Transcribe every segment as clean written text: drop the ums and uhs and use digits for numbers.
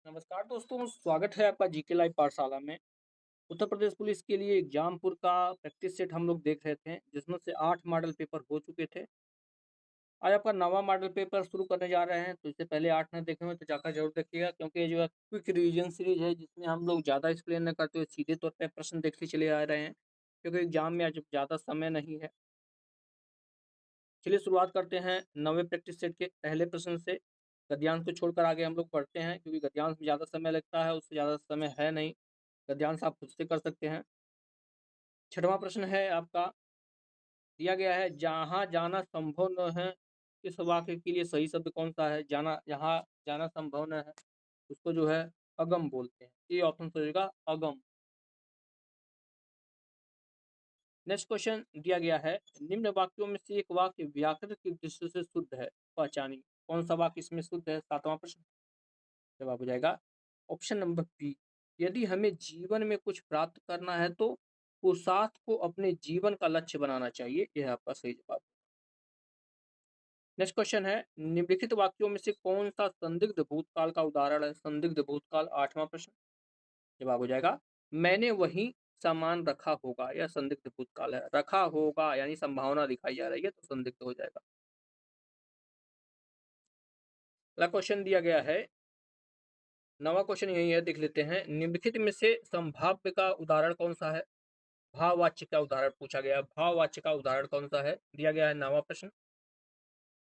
नमस्कार दोस्तों, स्वागत है आपका जीके लाइव पाठशाला में। उत्तर प्रदेश पुलिस के लिए एग्जामपुर का प्रैक्टिस सेट हम लोग देख रहे थे, जिसमें से 8 मॉडल पेपर हो चुके थे। आज आपका 9वां मॉडल पेपर शुरू करने जा रहे हैं, तो इससे पहले 8 नहीं देखे हुए तो जाकर जरूर देखिएगा, क्योंकि ये जो है क्विक रिवीजन सीरीज है, जिसमें हम लोग ज़्यादा एक्सप्लेन नहीं करते हुए सीधे तौर पे प्रश्न देखते चले आ रहे हैं, क्योंकि एग्जाम में आज ज़्यादा समय नहीं है। चलिए शुरुआत करते हैं 9वें प्रैक्टिस सेट के पहले प्रश्न से। गद्यांश को छोड़कर आगे हम लोग पढ़ते हैं, क्योंकि गद्यांश में ज़्यादा समय लगता है, उससे ज़्यादा समय है नहीं। गद्यांश आप खुद से कर सकते हैं। छठवां प्रश्न है आपका, दिया गया है, जहाँ जाना संभव न है, इस वाक्य के लिए सही शब्द कौन सा है? जाना, जहाँ जाना संभव न है, उसको जो है अगम बोलते हैं। ये ऑप्शन हो जाएगा अगम। नेक्स्ट क्वेश्चन दिया गया है, निम्न वाक्यों में से एक वाक्य व्याकरण की दृष्टि से शुद्ध है, पहचानिए। कौन सा वाक्य इसमें शुद्ध है? सातवां प्रश्न। जवाब हो जाएगा ऑप्शन नंबर बी। यदि हमें जीवन में कुछ प्राप्त करना है तो पुरुषार्थ को अपने जीवन का लक्ष्य बनाना चाहिए, यह आपका सही जवाब। नेक्स्ट क्वेश्चन है, निम्नलिखित वाक्यों में से कौन सा संदिग्ध भूतकाल का उदाहरण है? संदिग्ध भूतकाल, आठवां प्रश्न। जवाब हो जाएगा मैंने वही सामान रखा होगा, यह संदिग्ध भूतकाल है। रखा होगा यानी संभावना दिखाई जा रही है, तो संदिग्ध हो जाएगा। अगला क्वेश्चन दिया गया है, नवा क्वेश्चन यही है, देख लेते हैं। निम्नलिखित में से संभाव्य का उदाहरण कौन सा है? भाववाच्य का उदाहरण पूछा गया है। भाववाच्य का उदाहरण कौन सा है? दिया गया है नवा प्रश्न।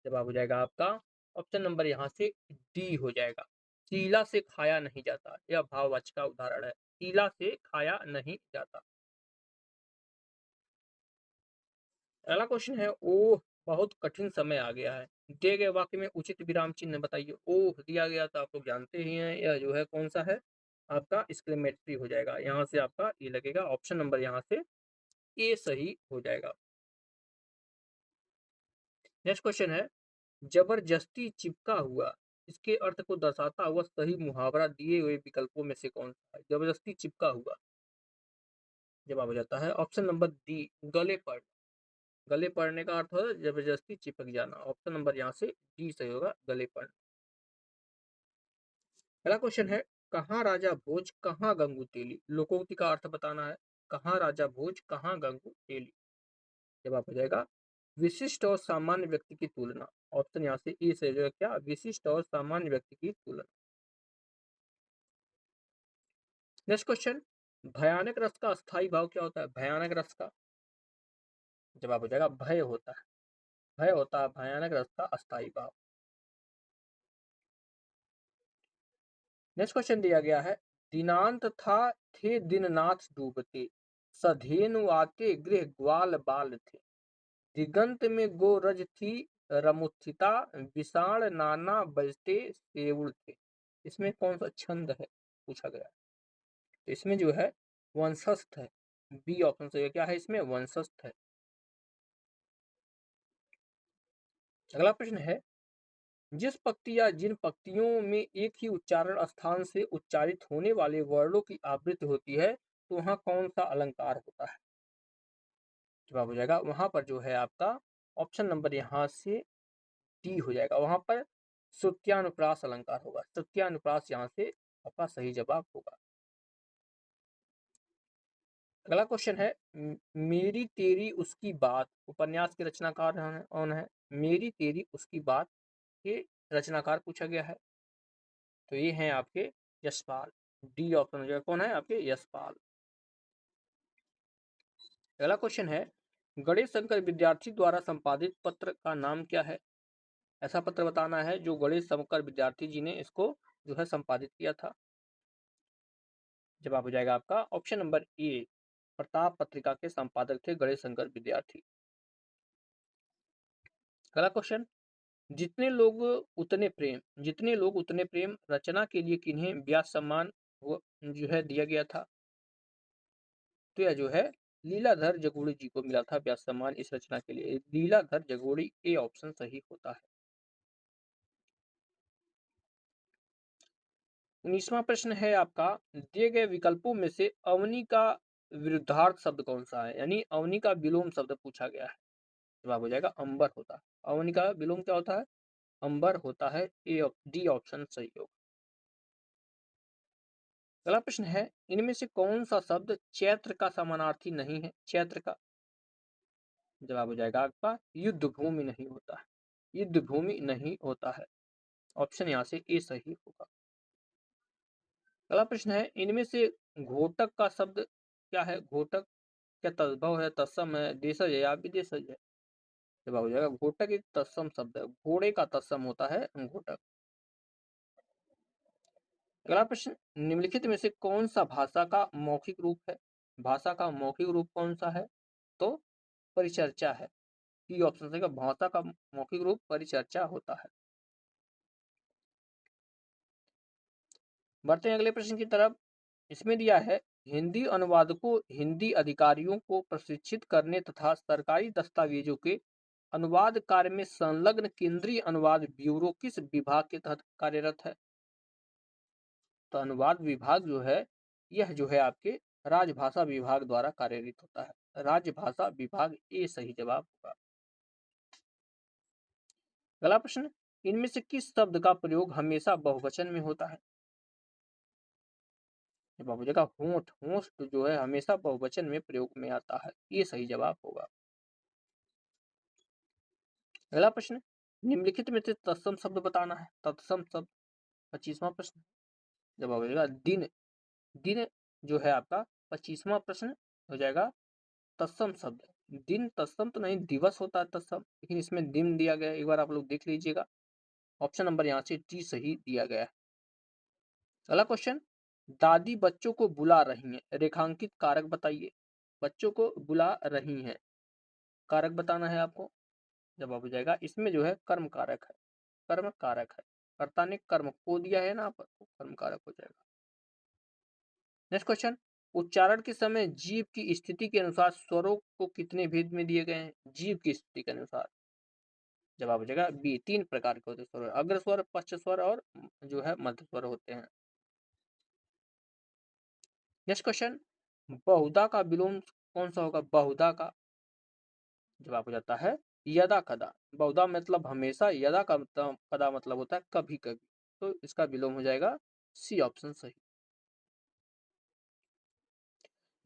जवाब हो जाएगा आपका ऑप्शन नंबर यहाँ से डी हो जाएगा। चीला से खाया नहीं जाता, यह भाववाच्य का उदाहरण है। चीला से खाया नहीं जाता। अगला क्वेश्चन है, ओह बहुत कठिन समय आ गया है, दिए गए वाक्य में उचित विराम चिन्ह बताइए। ओह दिया गया तो आप लोग जानते ही हैं, यह जो है कौन सा है? आपका एक्सक्लेमेटरी हो जाएगा। यहाँ से आपका ये लगेगा, ऑप्शन नंबर यहाँ से ए सही हो जाएगा। नेक्स्ट क्वेश्चन है, जबरदस्ती चिपका हुआ, इसके अर्थ को दर्शाता हुआ सही मुहावरा दिए हुए विकल्पों में से कौन सा है? जबरदस्ती चिपका हुआ। जवाब हो जाता है ऑप्शन नंबर डी, गले पड़। गले पड़ने का अर्थ है जबरदस्ती चिपक जाना। ऑप्शन नंबर यहाँ से डी सही होगा, गले पड़। अगला क्वेश्चन है, कहाँ राजा भोज कहाँ गंगू तेली, लोकोक्ति का अर्थ बताना है। कहाँ राजा भोज कहाँ गंगू तेली। जवाब हो जाएगा विशिष्ट और सामान्य व्यक्ति की तुलना। ऑप्शन यहाँ से ए सही होगा, क्या? विशिष्ट और सामान्य व्यक्ति की तुलना। नेक्स्ट क्वेश्चन, भयानक रस का अस्थाई भाव क्या होता है? भयानक रस का जवाब हो जाएगा भय होता है। भय होता है भयानक रस का अस्थाई भाव। नेक्स्ट क्वेश्चन दिया गया है, दिनांत था थे दिननाथ डूबते, सधेनु आते गृह ग्वाल बाल थे, दिगंत में गोरज थी रमुत्थिता, विषाण नाना बजते सेउड़ थे। इसमें कौन सा छंद है पूछा गया है? तो इसमें जो है वंशस्थ है। बी ऑप्शन सही है, क्या है इसमें? वंशस्थ है। अगला प्रश्न है, जिस पंक्ति या जिन पंक्तियों में एक ही उच्चारण स्थान से उच्चारित होने वाले वर्णों की आवृत्ति होती है, तो वहां कौन सा अलंकार होता है? जवाब हो जाएगा वहां पर जो है आपका ऑप्शन नंबर यहाँ से डी हो जाएगा। वहां पर श्रुत्यानुप्रास अलंकार होगा। श्रुत्यानुप्रास यहाँ से आपका सही जवाब होगा। अगला क्वेश्चन है, मेरी तेरी उसकी बात उपन्यास के रचनाकार कौन है? मेरी तेरी उसकी बात के रचनाकार पूछा गया है, तो ये हैं आपके यशपाल। डी ऑप्शन हो जाएगा, कौन है आपके? यशपाल। अगला क्वेश्चन है, गणेश शंकर विद्यार्थी द्वारा संपादित पत्र का नाम क्या है? ऐसा पत्र बताना है जो गणेश शंकर विद्यार्थी जी ने इसको जो है संपादित किया था। जवाब हो जाएगा आपका ऑप्शन नंबर ए, प्रताप पत्रिका के संपादक थे गणेश शंकर विद्यार्थी। अगला क्वेश्चन, जितने लोग उतने प्रेम रचना के लिए किन्हें व्यास सम्मान जो है दिया गया था? तो यह जो है लीलाधर जगोड़ी जी को मिला था व्यास सम्मान इस रचना के लिए। लीलाधर जगोड़ी, ए ऑप्शन सही होता है। 19वां प्रश्न है आपका, दिए गए विकल्पों में से अवनी का विरुद्धार्थ शब्द कौन सा है? यानी अवनी का विलोम शब्द पूछा गया है। जवाब हो जाएगा अंबर होता है। अवनी का विलोम क्या होता है? अंबर होता है। डी ऑप्शन सही होगा। अगला प्रश्न है, इनमें से कौन सा शब्द चैत्र का समानार्थी नहीं है? चैत्र का जवाब हो जाएगा आपका युद्ध भूमि नहीं होता है, युद्ध भूमि नहीं होता है। ऑप्शन यहाँ से ए सही होगा। अगला प्रश्न है, इनमें से घोटक का शब्द क्या है? घोटक क्या तद्भव है, तत्सम है, देशज है या विदेशज है? जवाब हो जाएगा घोटक एक तत्सम शब्द है, घोड़े का तत्सम होता है घोटक। अगला प्रश्न, निम्नलिखित में से कौन सा भाषा का मौखिक रूप है? भाषा का मौखिक रूप कौन सा है? तो परिचर्चा है। ई ऑप्शन रहेगा, भाषा का मौखिक रूप परिचर्चा होता है। बढ़ते हैं अगले प्रश्न की तरफ। इसमें दिया है, हिंदी अनुवादकों हिंदी अधिकारियों को प्रशिक्षित करने तथा सरकारी दस्तावेजों के अनुवाद कार्य में संलग्न केंद्रीय अनुवाद ब्यूरो किस विभाग के तहत कार्यरत है? तो अनुवाद विभाग जो है, यह जो है आपके राजभाषा विभाग द्वारा कार्यरत होता है। राजभाषा विभाग, ए सही जवाब होगा। अगला प्रश्न, इनमें से किस शब्द का प्रयोग हमेशा बहुवचन में होता है? जवाब हो जाएगा होंठ। होंठ जो है हमेशा बहुवचन में प्रयोग में आता है, ये सही जवाब होगा। अगला प्रश्न, निम्नलिखित में से तत्सम शब्द बताना है। तत्सम शब्द 25वां प्रश्न। जवाब हो जाएगा दिन। दिन जो है आपका 25वां प्रश्न हो जाएगा तत्सम शब्द। दिन तत्सम तो नहीं, दिवस होता है तत्सम, लेकिन इसमें दिन दिया गया है, एक बार आप लोग देख लीजिएगा। ऑप्शन नंबर यहाँ से टी सही दिया गया है। अगला क्वेश्चन, दादी बच्चों को बुला रही हैं, रेखांकित कारक बताइए। बच्चों को बुला रही हैं, कारक बताना है आपको। जवाब हो जाएगा, इसमें जो है कर्म कारक है, कर्म कारक है। कर्ता ने कर्म को दिया है ना, पर कर्म कारक हो जाएगा। नेक्स्ट क्वेश्चन, उच्चारण के समय जीभ की स्थिति के अनुसार स्वरों को कितने भेद में दिए गए हैं? जीभ की स्थिति के अनुसार। जवाब हो जाएगा बी, 3 प्रकार के होते हैं स्वर, अग्र स्वर, पश्च स्वर और जो है मध्य स्वर होते हैं। नेक्स्ट क्वेश्चन, बहुधा का विलोम कौन सा होगा? बहुधा का जवाब हो जाता है यदा कदा। बहुधा मतलब हमेशा, यदा का मतलब कदा मतलब होता है कभी कभी, तो इसका विलोम हो जाएगा सी ऑप्शन सही।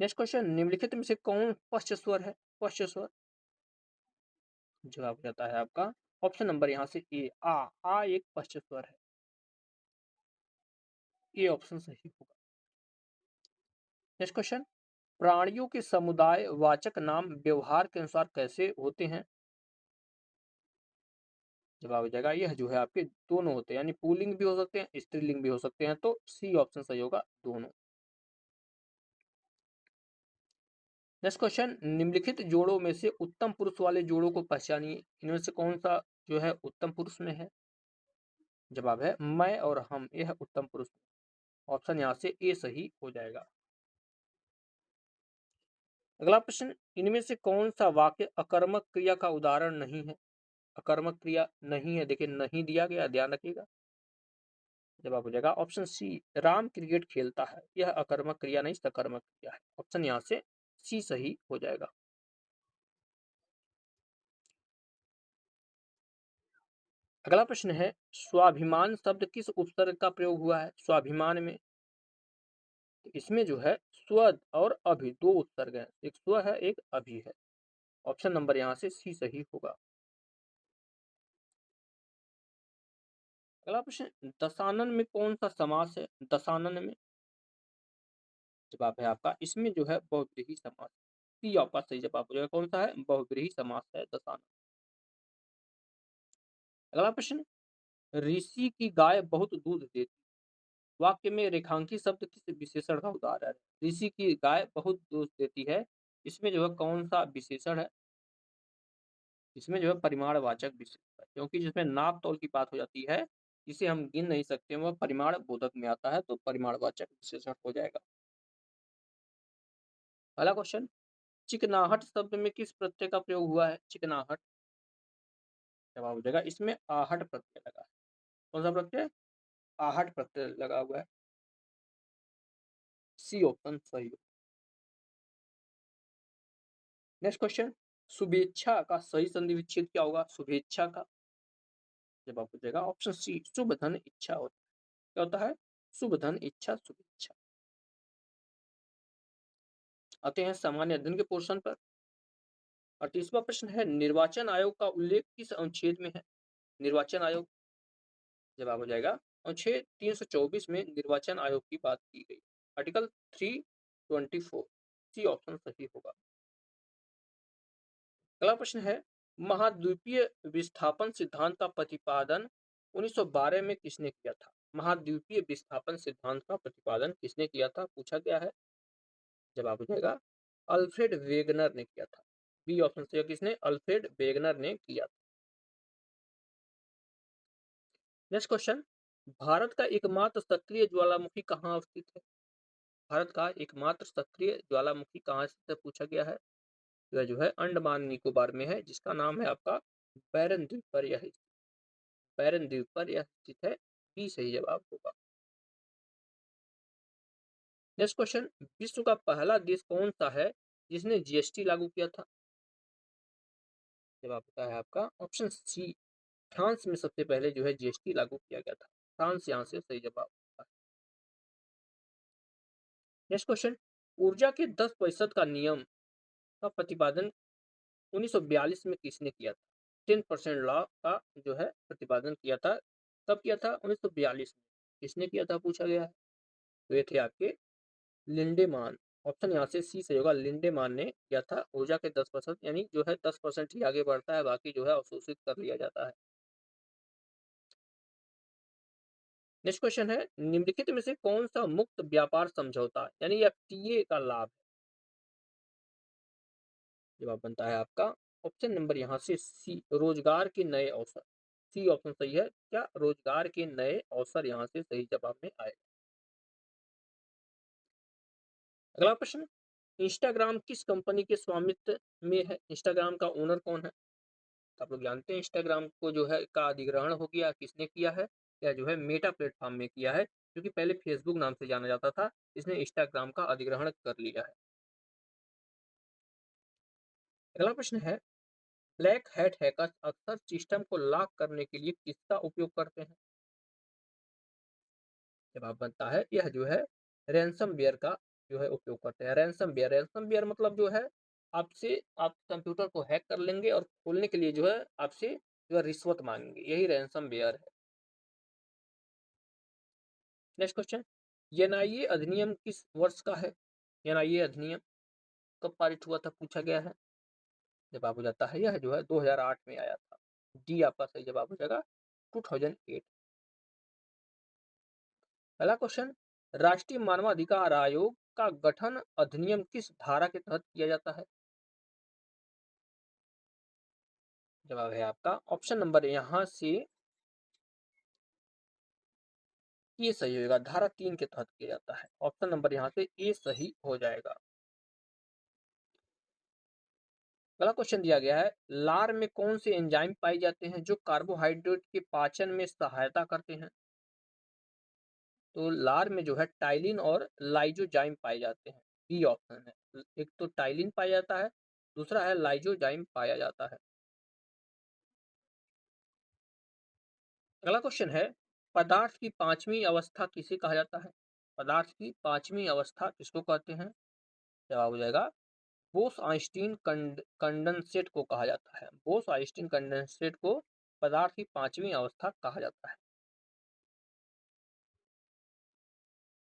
नेक्स्ट क्वेश्चन, निम्नलिखित में से कौन पश्च स्वर है? पश्च स्वर जवाब हो जाता है आपका ऑप्शन नंबर यहाँ से ए, आ एक पश्च स्वर है, ये ऑप्शन सही होगा। नेक्स्ट क्वेश्चन, प्राणियों के समुदाय वाचक नाम व्यवहार के अनुसार कैसे होते हैं? जवाब हो जाएगा, यह जो है आपके दोनों होते हैं, यानी पुल्लिंग भी हो सकते हैं, स्त्रीलिंग भी हो सकते हैं, तो सी ऑप्शन सही होगा, दोनों। नेक्स्ट क्वेश्चन, निम्नलिखित जोड़ों में से उत्तम पुरुष वाले जोड़ों को पहचानिए। इनमें से कौन सा जो है उत्तम पुरुष में है? जवाब है मैं और हम, यह उत्तम पुरुष। ऑप्शन यहाँ से ए सही हो जाएगा। अगला प्रश्न, इनमें से कौन सा वाक्य अकर्मक क्रिया का उदाहरण नहीं है? अकर्मक क्रिया नहीं है, देखिए नहीं दिया गया, ध्यान रखिएगा। जवाब हो जाएगा ऑप्शन सी, राम क्रिकेट खेलता है, यह अकर्मक क्रिया नहीं सकर्मक क्रिया है। ऑप्शन यहाँ से सी सही हो जाएगा। अगला प्रश्न है, स्वाभिमान शब्द किस उपसर्ग का प्रयोग हुआ है स्वाभिमान में? इसमें जो है स्व और अभि दो उपसर्ग है, एक स्व है एक अभि है। ऑप्शन नंबर यहाँ से सी सही होगा। अगला प्रश्न, दशानन में कौन सा समास है? दशानन में जवाब है आपका, इसमें जो है बहुव्रीहि समास। सी आपका सही जवाब हो जाएगा, कौन सा है? बहुव्रीहि समास है दशानन। अगला प्रश्न, ऋषि की गाय बहुत दूध देती, वाक्य में रेखांकित शब्द किस विशेषण का उदाहरण है? ऋषि की गाय बहुत दूध देती है, इसमें जो है कौन सा विशेषण है? इसमें जो है परिमाणवाचक विशेषण है, क्योंकि जिसमें नाप तौल की बात हो जाती है, जिसे हम गिन नहीं सकते, वह परिमाण बोधक में आता है, तो परिमाणवाचक विशेषण हो जाएगा। अगला क्वेश्चन, चिकनाहट शब्द में किस प्रत्यय का प्रयोग हुआ है? चिकनाहट जवाब हो जाएगा, इसमें आहट प्रत्यय लगा है। कौन सा प्रत्यय? आहट प्रत्यय लगा हुआ है, सी ऑप्शन सही हो। नेक्स्ट क्वेश्चन, शुभेच्छा का सही संधि विच्छेद क्या होगा? शुभेच्छा का जवाब हो जाएगा ऑप्शन सी, शुभ धन इच्छा होता है। क्या होता है? शुभ धन इच्छा शुभेच्छा। आते हैं सामान्य अध्ययन के पोर्शन पर। 38वां प्रश्न है, निर्वाचन आयोग का उल्लेख किस अनुच्छेद में है? निर्वाचन आयोग, जवाब हो जाएगा अनुच्छेद 324 में निर्वाचन आयोग की बात की गई। आर्टिकल 324, सी ऑप्शन सही होगा। अगला प्रश्न है, महाद्वीपीय विस्थापन सिद्धांत का प्रतिपादन 1912 में किसने किया था? महाद्वीपीय विस्थापन सिद्धांत का प्रतिपादन किसने किया था, पूछा गया है। जवाब हो जाएगा अल्फ्रेड वेगनर ने किया था। बी ऑप्शन से किसने? अल्फ्रेड वेगनर ने किया था। नेक्स्ट क्वेश्चन, भारत का एकमात्र सक्रिय ज्वालामुखी कहाँ स्थित है? भारत का एकमात्र सक्रिय ज्वालामुखी कहाँ स्थित है, पूछा गया है। यह जो है अंडमान निकोबार में है, जिसका नाम है आपका बैरन द्वीप पर यह बैरन द्वीप पर यह स्थित है। बी सही जवाब होगा। नेक्स्ट क्वेश्चन, विश्व का पहला देश कौन सा है जिसने जीएसटी लागू किया था? जवाब होता है आपका ऑप्शन सी, फ्रांस में सबसे पहले जो है जीएसटी लागू किया गया था। फ्रांस यहाँ से सही जवाब होता है। नेक्स्ट क्वेश्चन, ऊर्जा के 10% का नियम का प्रतिपादन 1942 में किसने किया था? 10% लॉ का जो है प्रतिपादन किया था, कब किया था? 1942 में। किसने किया था, पूछा गया है। तो ये थे आपके लिंडेमान। ऑप्शन यहाँ से सी सही होगा, लिंडेमान ने किया था। ऊर्जा के 10%, यानी जो है 10% ही आगे बढ़ता है, बाकी जो है अवशोषित कर लिया जाता है। नेक्स्ट क्वेश्चन है, निम्नलिखित में से कौन सा मुक्त व्यापार समझौता यानी एफटीए का लाभ है? जवाब बनता है आपका ऑप्शन नंबर यहाँ से सी, रोजगार के नए अवसर। सी ऑप्शन सही है, क्या रोजगार के नए अवसर यहाँ से सही जवाब में आएगा। अगला प्रश्न, इंस्टाग्राम किस कंपनी के स्वामित्व में है? इंस्टाग्राम का ओनर कौन है? तो आप लोग जानते हैं इंस्टाग्राम को जो है का अधिग्रहण हो गया, किसने किया है? या जो है मेटा प्लेटफॉर्म में किया है, क्योंकि पहले फेसबुक नाम से जाना जाता था, इसने इंस्टाग्राम का अधिग्रहण कर लिया है। अगला प्रश्न है, ब्लैक हैट हैकर्स अक्सर सिस्टम को लॉक करने के लिए किसका उपयोग करते हैं? जवाब बनता है यह जो है रैनसमवेयर का जो है उपयोग करते हैं। रैनसमवेयर, रैनसमवेयर मतलब जो है आपसे आप कंप्यूटर को हैक कर लेंगे और खोलने के लिए जो है आपसे जो है रिश्वत मांगेंगे, यही रैनसमवेयर है। नेक्स्ट क्वेश्चन, एनआईए अधिनियम किस वर्ष का है? एनआईए अधिनियम कब पारित हुआ था, पूछा गया है। जवाब हो जाता है यह जो है 2008 में आया था। डी आपका सही जवाब हो जाएगा 2008। पहला क्वेश्चन, राष्ट्रीय मानवाधिकार आयोग का गठन अधिनियम किस धारा के तहत किया जाता है? जवाब है आपका ऑप्शन नंबर यहाँ से ए सही होगा, धारा 3 के तहत किया जाता है। ऑप्शन नंबर यहाँ से ए सही हो जाएगा। अगला क्वेश्चन दिया गया है, लार में कौन से एंजाइम पाए जाते हैं जो कार्बोहाइड्रेट के पाचन में सहायता करते हैं? तो लार में जो है टाइलिन और लाइजोजाइम पाए जाते हैं। बी ऑप्शन है, एक तो टाइलिन पाया जाता है, दूसरा है लाइजोजाइम पाया जाता है। अगला क्वेश्चन है, पदार्थ की पांचवी अवस्था किसे कहा जाता है? पदार्थ की पांचवी अवस्था किसको कहते हैं? जवाब हो जाएगा बोस आइंस्टीन कंडेंसेट को कहा जाता है। बोस आइंस्टीन कंडेंसेट को पदार्थ की पांचवी अवस्था कहा जाता है।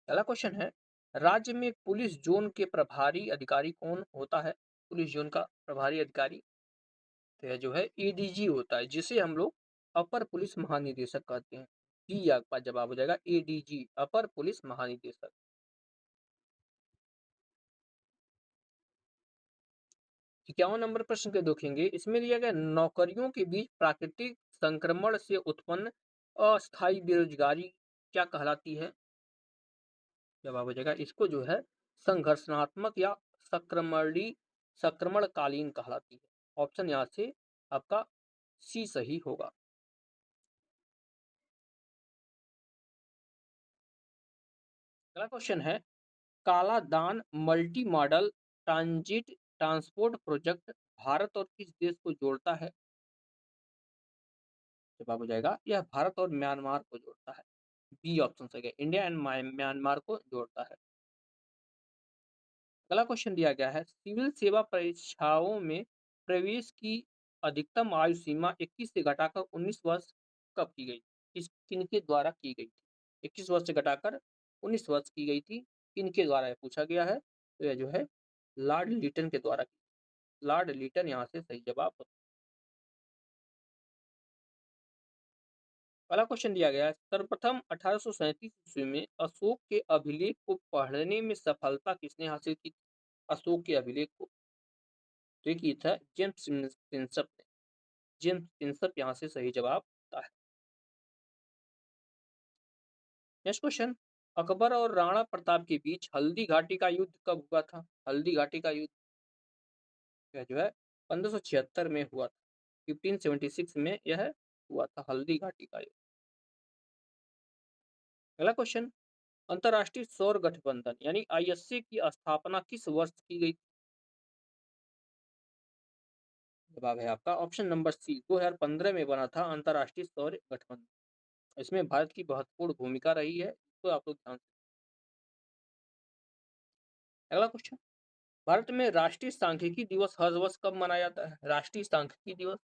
अगला क्वेश्चन है, राज्य में पुलिस जोन के प्रभारी अधिकारी कौन होता है? पुलिस जोन का प्रभारी अधिकारी तो यह जो है एडीजी होता है, जिसे हम लोग अपर पुलिस महानिदेशक कहते हैं। डी आपका जवाब हो जाएगा एडीजी, अपर पुलिस महानिदेशक। 51 नंबर प्रश्न के देखेंगे, इसमें दिया गया नौकरियों के बीच प्राकृतिक संक्रमण से उत्पन्न अस्थायी बेरोजगारी क्या कहलाती है? जवाब हो जाएगा इसको जो है संघर्षणात्मक या संक्रमणी संक्रमणकालीन कहलाती है। ऑप्शन यहाँ से आपका सी सही होगा। अगला क्वेश्चन है, काला दान multi modal transit transport project Bharat और किस देश को जोड़ता है? जवाब हो जाएगा यह भारत और म्यांमार को जोड़ता है। बी ऑप्शन सही है, इंडिया एंड म्यांमार को जोड़ता है। अगला क्वेश्चन दिया गया है, सिविल सेवा परीक्षाओं में प्रवेश की अधिकतम आयु सीमा 21 से घटाकर 19 वर्ष कब की गई? किनके द्वारा की गई थी? 21 वर्ष से घटाकर 19 वर्ष की गई थी, किनके द्वारा यह पूछा गया है? तो यह जो है लॉर्ड लिटन के द्वारा की। लॉर्ड लिटन यहाँ से सही जवाब होता है। अगला क्वेश्चन दिया गया है, सर्वप्रथम 1837 ईस्वी में अशोक के अभिलेख को पढ़ने में सफलता किसने हासिल की? अशोक के अभिलेख को तो ये किया था जेम्स प्रिंसप ने। जेम्स प्रिंसप यहाँ से सही जवाब होता है। नेक्स्ट क्वेश्चन, अकबर और राणा प्रताप के बीच हल्दी घाटी का युद्ध कब हुआ था? हल्दी घाटी का युद्ध यह जो है 1576 में हुआ था। 1576 में यह हुआ था हल्दी घाटी का युद्ध। अगला क्वेश्चन, अंतर्राष्ट्रीय सौर गठबंधन यानी आईएसए की स्थापना किस वर्ष की गई? जवाब है आपका ऑप्शन नंबर सी, 2015 में बना था अंतर्राष्ट्रीय सौर गठबंधन। इसमें भारत की महत्वपूर्ण भूमिका रही है, तो आप लोग ध्यान। अगला क्वेश्चन, भारत में राष्ट्रीय सांख्यिकी दिवस हर वर्ष कब मनाया जाता है? राष्ट्रीय सांख्यिकी दिवस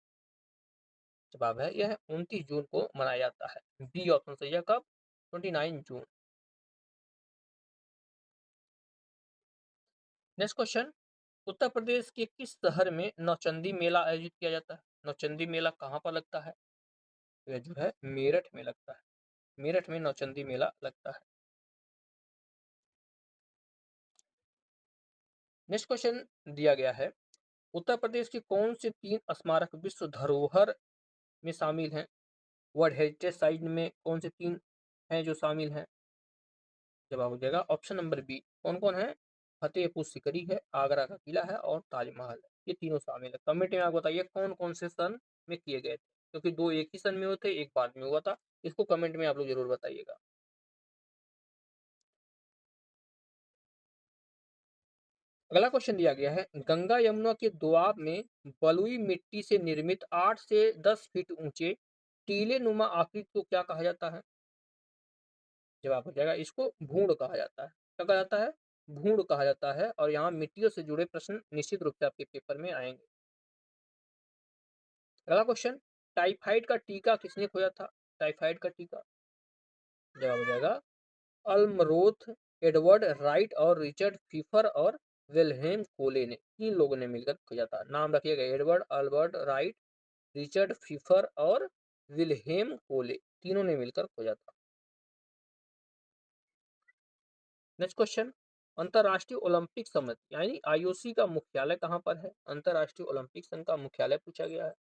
जवाब है यह 29 जून को मनाया जाता है। बी ऑप्शन सही है, कब? 29 जून। नेक्स्ट क्वेश्चन, उत्तर प्रदेश के किस शहर में नौचंदी मेला आयोजित किया जाता है? नौचंदी मेला कहाँ पर लगता है? यह जो है मेरठ में लगता है। मेरठ में नौचंदी मेला लगता है। नेक्स्ट क्वेश्चन दिया गया है, उत्तर प्रदेश के कौन से 3 स्मारक विश्व धरोहर में शामिल हैं? वर्ल्ड हेरिटेज साइट में कौन से 3 हैं जो शामिल हैं? जवाब हो जाएगा ऑप्शन नंबर बी। कौन कौन है? फतेहपुर सिकरी है, आगरा का किला है और ताजमहल है। ये तीनों शामिल है। कमेंट में आप बताइए कौन कौन से सन में किए गए थे, क्योंकि दो एक ही सन में हुए थे, एक बाद में हुआ था। इसको कमेंट में आप लोग जरूर बताइएगा। अगला क्वेश्चन दिया गया है, गंगा यमुना के दोआब में बलुई मिट्टी से निर्मित 8 से 10 फीट ऊंचे टीले नुमा आकृति को क्या कहा जाता है? जवाब हो जाएगा इसको भूण कहा जाता है। क्या कहा जाता है? भूण कहा जाता है। और यहाँ मिट्टियों से जुड़े प्रश्न निश्चित रूप से आपके पेपर में आएंगे। अगला क्वेश्चन, टाइफाइड का टीका किसने खोजा था? टाइफाइड का टीका जवाब हो जाएगा अल्मरोथ, एडवर्ड राइट और रिचर्ड फीफर और विल्हेम कोले ने, तीन लोगों ने मिलकर खोजा था। नाम रखिएगा, Edward Albert right, Richard Pfeiffer और विल्हेम कोले, तीनों ने मिलकर खोजा था। नेक्स्ट क्वेश्चन, अंतरराष्ट्रीय ओलंपिक समिति यानी आईओसी का मुख्यालय कहाँ पर है? अंतरराष्ट्रीय ओलंपिक संघ का मुख्यालय पूछा गया है।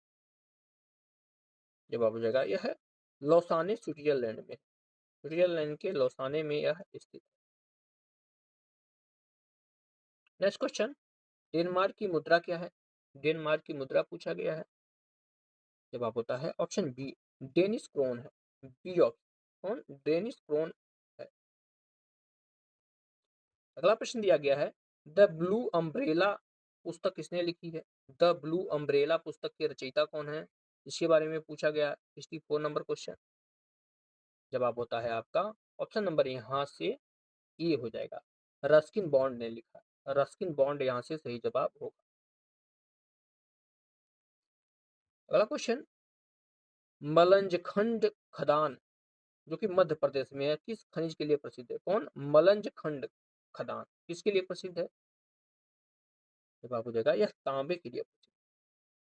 जवाब हो जाएगा यह है लौसाने, स्विट्जरलैंड में। स्विट्जरलैंड के लौसाने में यह स्थित है। नेक्स्ट क्वेश्चन, डेनमार्क की मुद्रा क्या है? डेनमार्क की मुद्रा पूछा गया है। जवाब होता है ऑप्शन बी, डेनिश क्रोन है। बी ऑप्शन कौन? डेनिश क्रोन है। अगला प्रश्न दिया गया है, द ब्लू अम्ब्रेला पुस्तक किसने लिखी है? द ब्लू अम्ब्रेला पुस्तक के रचयिता कौन है? इसके बारे में पूछा गया 64 नंबर क्वेश्चन। जवाब होता है आपका ऑप्शन नंबर यहाँ से ए हो जाएगा, रस्किन बॉन्ड ने लिखा। रस्किन बॉन्ड यहाँ से सही जवाब होगा। अगला क्वेश्चन, मलंजखंड खदान जो कि मध्य प्रदेश में है, किस खनिज के लिए प्रसिद्ध है? कौन? मलंजखंड खदान किसके लिए प्रसिद्ध है? जवाब हो जाएगा यह तांबे के लिए प्रसिद्ध है।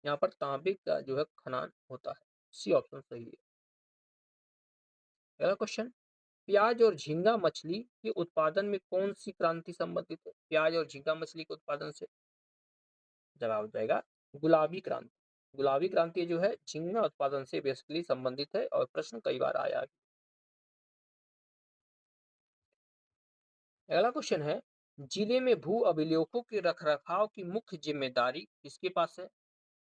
यहाँ पर तांबे का जो है खनन होता है। सी ऑप्शन सही है। अगला क्वेश्चन, प्याज और झींगा मछली के उत्पादन में कौन सी क्रांति संबंधित है? प्याज और झींगा मछली के उत्पादन से जवाब हो जाएगा गुलाबी क्रांति। गुलाबी क्रांति जो है झींगा उत्पादन से बेसिकली संबंधित है और प्रश्न कई बार आया है। अगला क्वेश्चन है, जिले में भू अभिलेखों के रखरखाव की मुख्य जिम्मेदारी किसके पास है?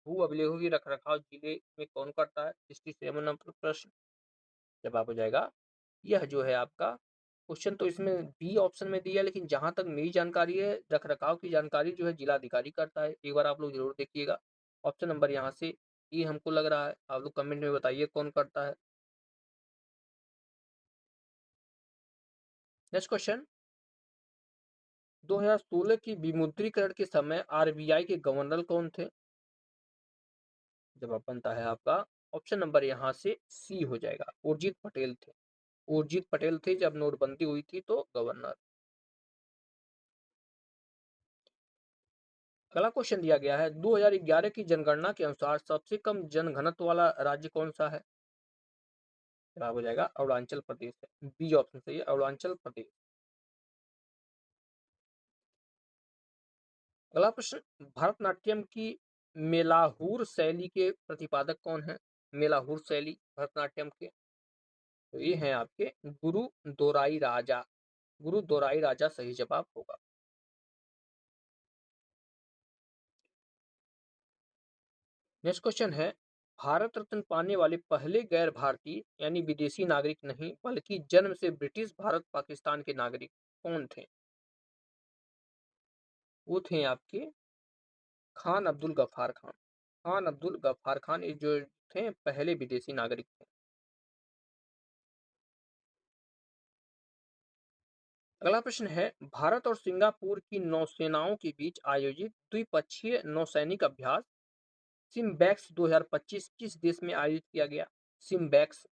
भू अभिलेखों की रखरखाव जिले में कौन करता है? 67 नंबर प्रश्न। जवाब हो जाएगा यह जो है आपका क्वेश्चन तो इसमें बी ऑप्शन में दिया है, लेकिन जहां तक मेरी जानकारी है रखरखाव की जानकारी जो है जिलाधिकारी करता है। एक बार आप लोग जरूर देखिएगा। ऑप्शन नंबर यहाँ से ये हमको लग रहा है। आप लोग कमेंट में बताइए कौन करता है। नेक्स्ट क्वेश्चन, 2016 की विमुद्रीकरण के समय आरबीआई के गवर्नर कौन थे? जवाब बनता है आपका ऑप्शन नंबर यहाँ से सी हो जाएगा, उर्जित पटेल थे। उर्जित पटेल थे जब नोटबंदी हुई थी तो गवर्नर। अगला क्वेश्चन दिया गया है, 2011 की जनगणना के अनुसार सबसे कम जनघनत्व वाला राज्य कौन सा है? जवाब हो जाएगा अरुणाचल प्रदेश है, बी ऑप्शन सही है, अरुणाचल प्रदेश। अगला प्रश्न, भरतनाट्यम की मेलाहूर शैली के प्रतिपादक कौन है? मेलाहूर शैली भरतनाट्यम के, तो ये हैं आपके गुरु दोराई राजा। गुरु दोराई राजा सही जवाब होगा। नेक्स्ट क्वेश्चन है, भारत रत्न पाने वाले पहले गैर भारतीय यानी विदेशी नागरिक नहीं बल्कि जन्म से ब्रिटिश भारत पाकिस्तान के नागरिक कौन थे? वो थे आपके खान अब्दुल गफ्फार खान। खान अब्दुल गफ्फार खान ये जो थे पहले विदेशी नागरिक थे। अगला प्रश्न है, भारत और सिंगापुर की नौसेनाओं के बीच आयोजित द्विपक्षीय नौसैनिक अभ्यास सिम्बैक्स 2025 किस देश में आयोजित किया गया? सिम्बैक्स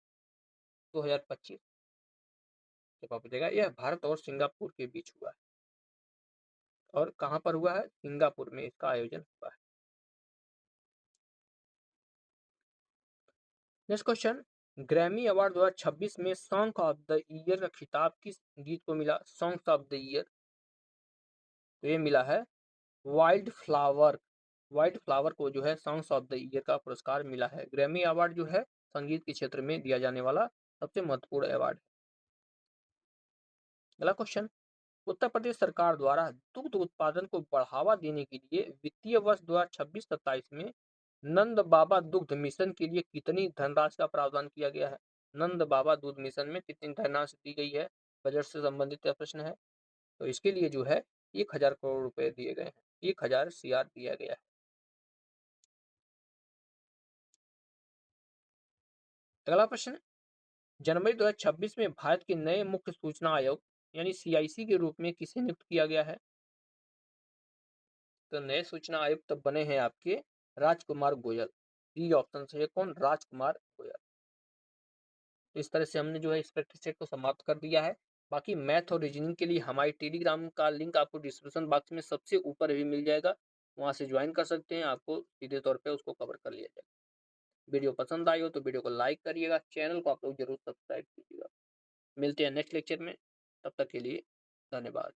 2025 जवाब हो जाएगा, यह भारत और सिंगापुर के बीच हुआ है। और कहां पर हुआ है? सिंगापुर में इसका आयोजन हुआ है। नेक्स्ट क्वेश्चन, ग्रैमी अवार्ड 2026 में सॉन्ग ऑफ द ईयर का खिताब किस गीत को मिला? सॉन्ग ऑफ द ईयर, तो ये मिला है वाइल्ड फ्लावर। वाइल्ड फ्लावर को जो है सॉन्ग्स ऑफ द ईयर का पुरस्कार मिला है। ग्रैमी अवार्ड जो है संगीत के क्षेत्र में दिया जाने वाला सबसे महत्वपूर्ण अवार्ड है। अगला क्वेश्चन, उत्तर प्रदेश सरकार द्वारा दुग्ध उत्पादन को बढ़ावा देने के लिए वित्तीय वर्ष 2026-27 में नंद बाबा दुग्ध मिशन के लिए कितनी धनराशि का प्रावधान किया गया है? नंद बाबा दूध मिशन में कितनी धनराशि दी गई है? बजट से संबंधित यह प्रश्न है। तो इसके लिए जो है 1000 करोड़ रुपए दिए गए हैं, 1000 CR दिया गया है। अगला प्रश्न, जनवरी 2026 में भारत के नए मुख्य सूचना आयोग यानी CIC के रूप में किसे नियुक्त किया गया है? तो नए सूचना आयुक्त बने हैं आपके राजकुमार गोयल। डी ऑप्शन से कौन? राजकुमार गोयल। तो इस तरह से हमने जो है इस प्रैक्टिस सेट को समाप्त कर दिया है। बाकी मैथ और रीजनिंग के लिए हमारी टेलीग्राम का लिंक आपको डिस्क्रिप्शन बॉक्स में सबसे ऊपर भी मिल जाएगा, वहां से ज्वाइन कर सकते हैं, आपको सीधे तौर पे उसको कवर कर लिया जाएगा। वीडियो पसंद आई हो तो वीडियो को लाइक करिएगा, चैनल को आप लोग जरूर सब्सक्राइब कीजिएगा। मिलते हैं नेक्स्ट लेक्चर में, तब तक के लिए धन्यवाद।